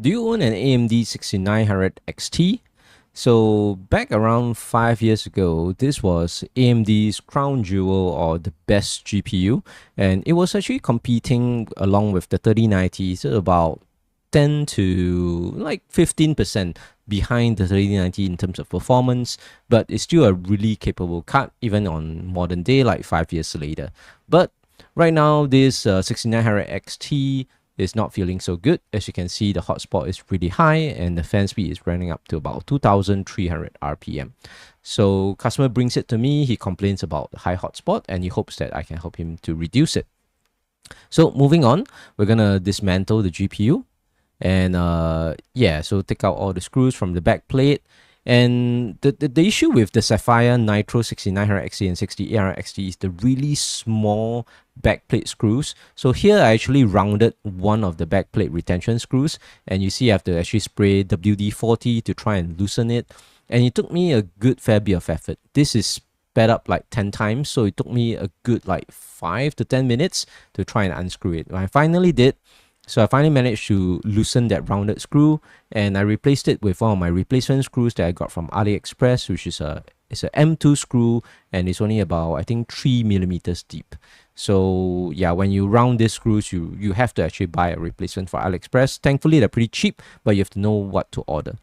Do you own an AMD 6900 XT? So back around 5 years ago, this was AMD's crown jewel or the best GPU, and it was actually competing along with the 3090, so about 10 to like 15% behind the 3090 in terms of performance, but it's still a really capable card even on modern day, like 5 years later. But right now, this 6900 XT is not feeling so good. As you can see, the hotspot is pretty high and the fan speed is running up to about 2300 RPM. So customer brings it to me, he complains about the high hotspot and he hopes that I can help him to reduce it. So moving on, we're gonna dismantle the GPU and yeah, so take out all the screws from the back plate. And the issue with the Sapphire Nitro 6900XT and 6800XT is the really small backplate screws. So here I actually rounded one of the backplate retention screws, and you see I have to actually spray WD-40 to try and loosen it. And it took me a good fair bit of effort. This is sped up like 10 times, so it took me a good like 5 to 10 minutes to try and unscrew it. I finally did. So I finally managed to loosen that rounded screw, and I replaced it with one of my replacement screws that I got from AliExpress, which is it's a M2 screw, and it's only about, I think, 3 millimeters deep. So yeah, when you round these screws, you have to actually buy a replacement for AliExpress. Thankfully, they're pretty cheap, but you have to know what to order.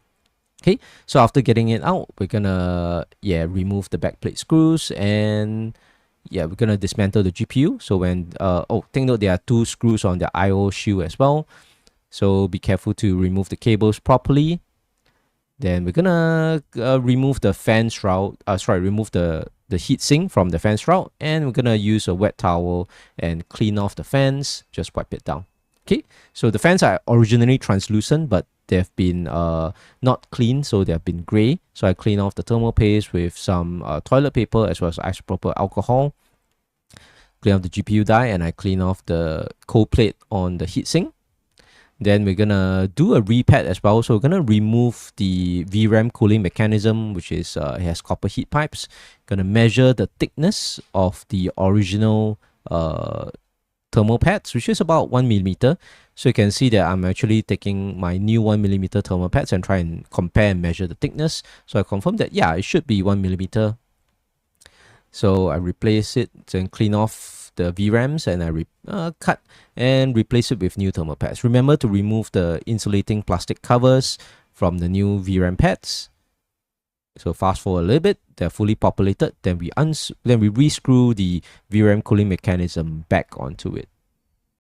Okay, so after getting it out, we're gonna remove the backplate screws, and we're gonna dismantle the GPU. So when take note, there are 2 screws on the IO shield as well, so be careful to remove the cables properly. Then we're gonna remove the fan shroud, remove the heatsink from the fan shroud, and we're gonna use a wet towel and clean off the fans, just wipe it down. Okay, so the fans are originally translucent, but they've been not clean, so they've been gray. So I clean off the thermal paste with some toilet paper as well as isopropyl alcohol. Clean off the GPU die, and I clean off the cold plate on the heatsink. Then we're gonna do a repad as well. So we're gonna remove the VRAM cooling mechanism, which is it has copper heat pipes. Gonna measure the thickness of the original thermal pads, which is about 1 millimeter. So you can see that I'm actually taking my new 1 millimeter thermal pads and try and compare and measure the thickness. So I confirm that it should be 1 millimeter. So I replace it and clean off the VRAMs, and I cut and replace it with new thermal pads. Remember to remove the insulating plastic covers from the new VRAM pads. So fast forward a little bit, they're fully populated. Then we rescrew the VRAM cooling mechanism back onto it.